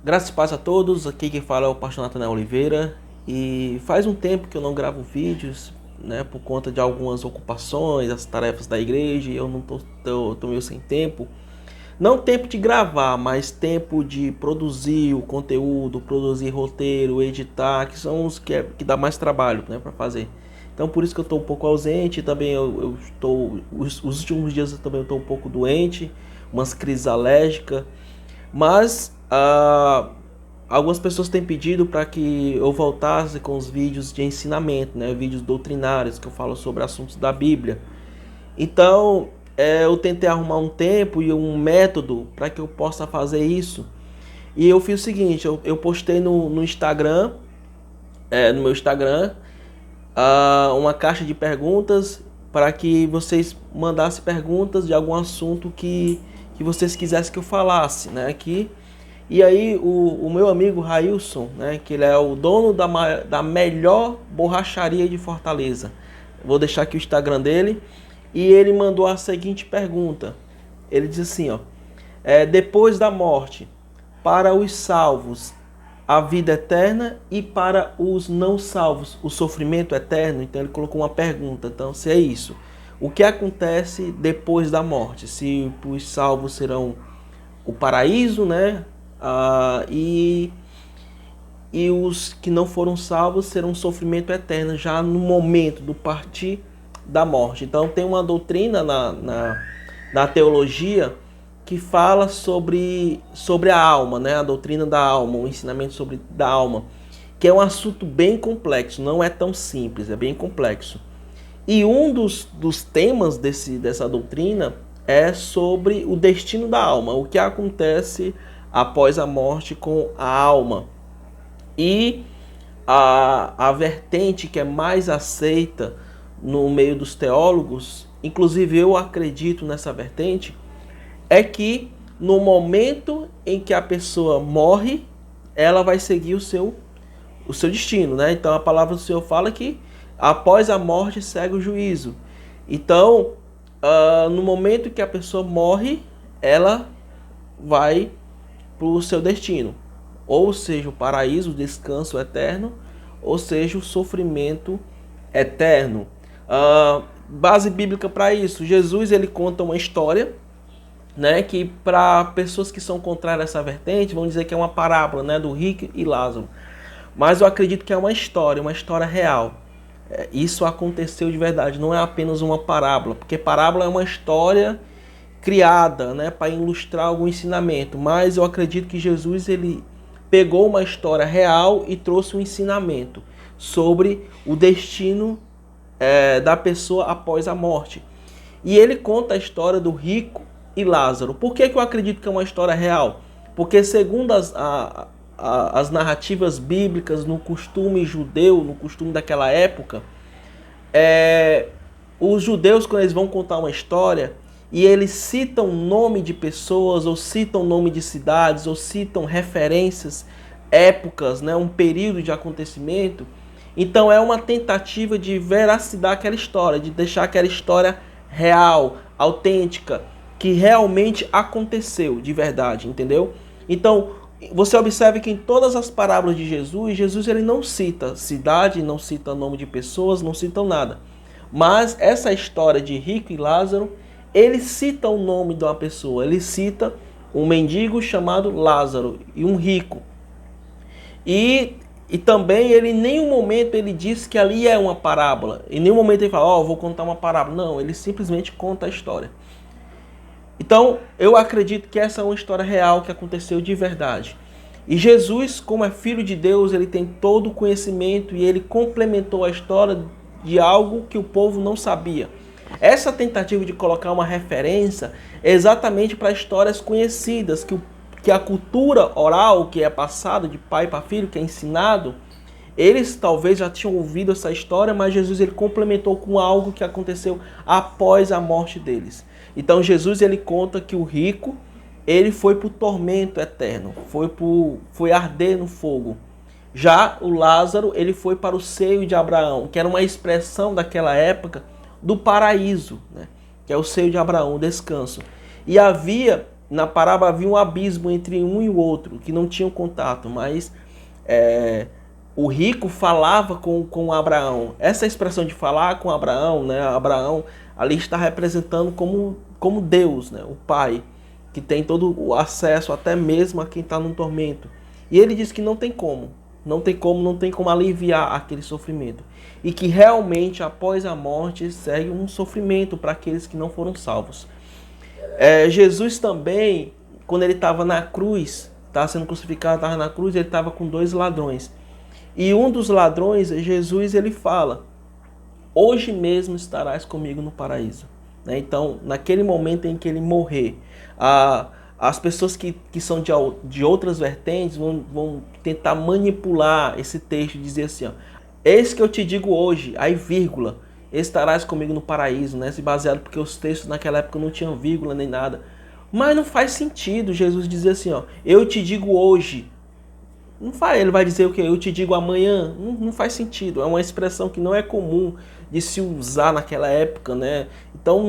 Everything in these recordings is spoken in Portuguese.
Graças e paz a todos, aqui quem fala é o pastor Natanael Oliveira e faz um tempo que eu não gravo vídeos, né, por conta de algumas ocupações, as tarefas da igreja, e eu não tô meio sem tempo. Não tempo de gravar, mas tempo de produzir o conteúdo, produzir roteiro, editar, que são os que dá mais trabalho, né, para fazer. Então por isso que eu estou um pouco ausente, também eu estou, os últimos dias eu também estou um pouco doente, umas crises alérgicas. Mas algumas pessoas têm pedido para que eu voltasse com os vídeos de ensinamento, né? Vídeos doutrinários que eu falo sobre assuntos da Bíblia. Então eu tentei arrumar um tempo e um método para que eu possa fazer isso. E eu fiz o seguinte, eu postei no Instagram, no meu Instagram, uma caixa de perguntas para que vocês mandassem perguntas de algum assunto que vocês quisessem que eu falasse, né, aqui. E aí o meu amigo Railson, né, que ele é o dono da melhor borracharia de Fortaleza. Vou deixar aqui o Instagram dele. E ele mandou a seguinte pergunta. Ele diz assim, ó: depois da morte, para os salvos, a vida eterna, e para os não salvos, o sofrimento eterno. Então ele colocou uma pergunta. Então, se é isso, o que acontece depois da morte? Se os salvos serão o paraíso, né? E os que não foram salvos serão um sofrimento eterno já no momento do partir da morte. Então tem uma doutrina na teologia que fala sobre a alma, né? A doutrina da alma, o ensinamento sobre da alma, que é um assunto bem complexo, não é tão simples, é bem complexo. E um dos temas dessa doutrina é sobre o destino da alma, o que acontece após a morte com a alma. E a vertente que é mais aceita no meio dos teólogos, inclusive eu acredito nessa vertente, é que no momento em que a pessoa morre, ela vai seguir o seu destino, né? Então a palavra do Senhor fala que após a morte segue o juízo. Então, no momento que a pessoa morre, ela vai para o seu destino, ou seja, o paraíso, o descanso eterno, ou seja, o sofrimento eterno. Base bíblica para isso: Jesus ele conta uma história, né, que para pessoas que são contrárias a essa vertente vão dizer que é uma parábola, né, do rico e Lázaro. Mas eu acredito que é uma história real. Isso aconteceu de verdade, não é apenas uma parábola, porque parábola é uma história criada, né, para ilustrar algum ensinamento. Mas eu acredito que Jesus ele pegou uma história real e trouxe um ensinamento sobre o destino da pessoa após a morte. E ele conta a história do rico e Lázaro. Por que eu acredito que é uma história real? Porque segundo as narrativas bíblicas, no costume judeu, no costume daquela época, os judeus, quando eles vão contar uma história e eles citam nome de pessoas, ou citam nome de cidades, ou citam referências, épocas, né, um período de acontecimento, então é uma tentativa de veracidade aquela história, de deixar aquela história real, autêntica, que realmente aconteceu de verdade, entendeu? Então, você observa que em todas as parábolas de Jesus ele não cita cidade, não cita nome de pessoas, não cita nada. Mas essa história de rico e Lázaro, ele cita o nome de uma pessoa, ele cita um mendigo chamado Lázaro e um rico. E também ele em nenhum momento ele diz que ali é uma parábola. Em nenhum momento ele fala, vou contar uma parábola. Não, ele simplesmente conta a história. Então, eu acredito que essa é uma história real que aconteceu de verdade. E Jesus, como é filho de Deus, ele tem todo o conhecimento e ele complementou a história de algo que o povo não sabia. Essa tentativa de colocar uma referência é exatamente para histórias conhecidas, que a cultura oral, que é passada de pai para filho, que é ensinado, eles talvez já tinham ouvido essa história, mas Jesus ele complementou com algo que aconteceu após a morte deles. Então Jesus ele conta que o rico ele foi para o tormento eterno, foi arder no fogo. Já o Lázaro ele foi para o seio de Abraão, que era uma expressão daquela época do paraíso, né? Que é o seio de Abraão, o descanso. E havia na parábola havia um abismo entre um e o outro, que não tinham contato, mas o rico falava com Abraão. Essa expressão de falar com Abraão, né? Abraão ali está representando como Deus, né? O Pai, que tem todo o acesso até mesmo a quem está no tormento. E ele diz que não tem como. Não tem como aliviar aquele sofrimento. E que realmente após a morte segue um sofrimento para aqueles que não foram salvos. Jesus também, quando ele estava na cruz, estava sendo crucificado, estava na cruz, ele estava com 2 ladrões. E um dos ladrões, Jesus, ele fala: hoje mesmo estarás comigo no paraíso. Então, naquele momento em que ele morrer, as pessoas que são de outras vertentes vão tentar manipular esse texto e dizer assim, ó, eis que eu te digo hoje, aí vírgula, estarás comigo no paraíso, né? Se baseado porque os textos naquela época não tinham vírgula nem nada. Mas não faz sentido Jesus dizer assim, ó, eu te digo hoje. Não faz, ele vai dizer o que? Eu te digo amanhã. Não faz sentido. É uma expressão que não é comum de se usar naquela época, né? Então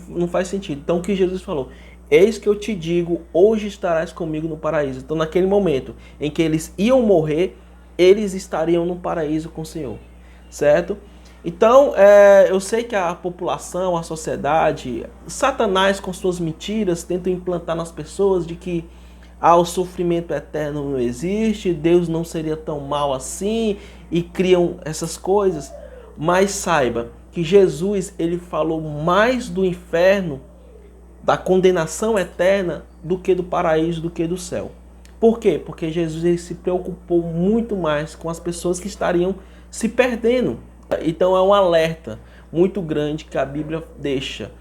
não faz sentido. Então o que Jesus falou? Eis que eu te digo, hoje estarás comigo no paraíso. Então naquele momento em que eles iam morrer, eles estariam no paraíso com o Senhor, certo? Então eu sei que a população, a sociedade, Satanás com suas mentiras tentam implantar nas pessoas de que o sofrimento eterno não existe, Deus não seria tão mal assim, e criam essas coisas. Mas saiba que Jesus, ele falou mais do inferno, da condenação eterna, do que do paraíso, do que do céu. Por quê? Porque Jesus, ele se preocupou muito mais com as pessoas que estariam se perdendo. Então é um alerta muito grande que a Bíblia deixa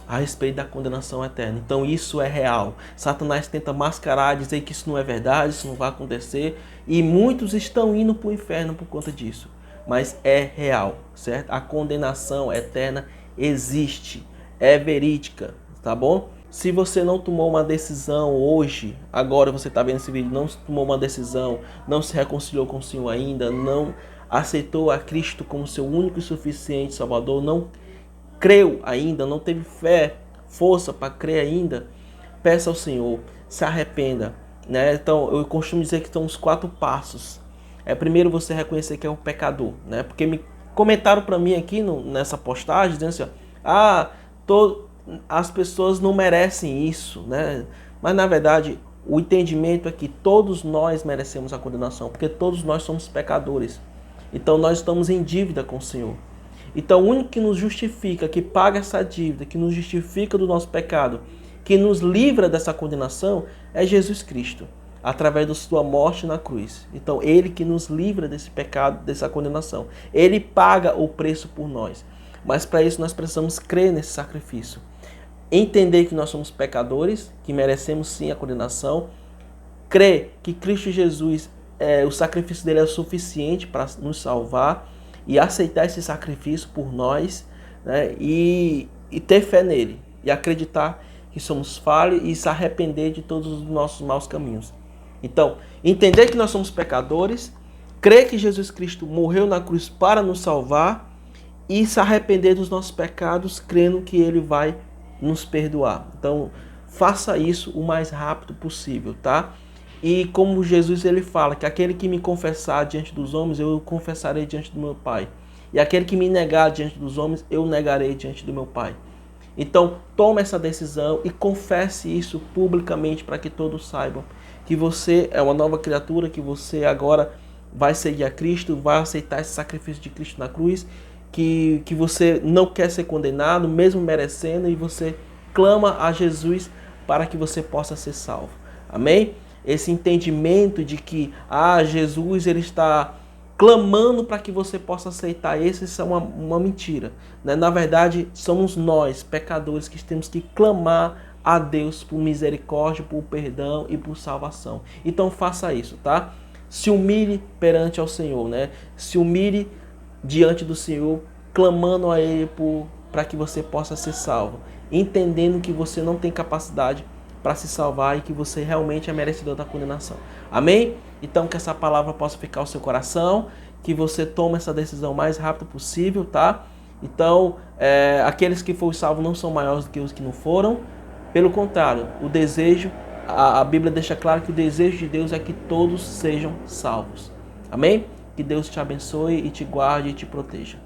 a respeito da condenação eterna. Então isso é real. Satanás tenta mascarar, dizer que isso não é verdade, isso não vai acontecer. E muitos estão indo para o inferno por conta disso. Mas é real, certo? A condenação eterna existe, é verídica, tá bom? Se você não tomou uma decisão hoje, agora você está vendo esse vídeo, não tomou uma decisão, não se reconciliou com o Senhor ainda, não aceitou a Cristo como seu único e suficiente Salvador, não creu ainda, não teve fé, força para crer ainda, peça ao Senhor, se arrependa, né? Então, eu costumo dizer que são os 4 passos. Primeiro você reconhecer que é um pecador, né? Porque me comentaram para mim aqui nessa postagem, dizendo assim, as pessoas não merecem isso, né? Mas na verdade, o entendimento é que todos nós merecemos a condenação, porque todos nós somos pecadores. Então nós estamos em dívida com o Senhor. Então o único que nos justifica, que paga essa dívida, que nos justifica do nosso pecado, que nos livra dessa condenação, é Jesus Cristo, através da sua morte na cruz. Então ele que nos livra desse pecado, dessa condenação. Ele paga o preço por nós. Mas para isso nós precisamos crer nesse sacrifício. Entender que nós somos pecadores, que merecemos sim a condenação. Crer que Cristo Jesus, o sacrifício dele é o suficiente para nos salvar. E aceitar esse sacrifício por nós, né? E ter fé nele. E acreditar que somos falhos e se arrepender de todos os nossos maus caminhos. Então, entender que nós somos pecadores, crer que Jesus Cristo morreu na cruz para nos salvar e se arrepender dos nossos pecados, crendo que ele vai nos perdoar. Então, faça isso o mais rápido possível, tá? E como Jesus ele fala, que aquele que me confessar diante dos homens, eu confessarei diante do meu Pai. E aquele que me negar diante dos homens, eu negarei diante do meu Pai. Então, tome essa decisão e confesse isso publicamente para que todos saibam que você é uma nova criatura, que você agora vai seguir a Cristo, vai aceitar esse sacrifício de Cristo na cruz, que você não quer ser condenado, mesmo merecendo, e você clama a Jesus para que você possa ser salvo. Amém? Esse entendimento de que Jesus ele está clamando para que você possa aceitar, isso é uma mentira, né? Na verdade, somos nós, pecadores, que temos que clamar a Deus por misericórdia, por perdão e por salvação. Então faça isso, tá? Se humilhe perante ao Senhor, né? Se humilhe diante do Senhor, clamando a Ele para que você possa ser salvo, entendendo que você não tem capacidade para se salvar e que você realmente é merecedor da condenação. Amém? Então que essa palavra possa ficar no seu coração, que você tome essa decisão o mais rápido possível, tá? Então, aqueles que foram salvos não são maiores do que os que não foram. Pelo contrário, o desejo, a Bíblia deixa claro que o desejo de Deus é que todos sejam salvos. Amém? Que Deus te abençoe e te guarde e te proteja.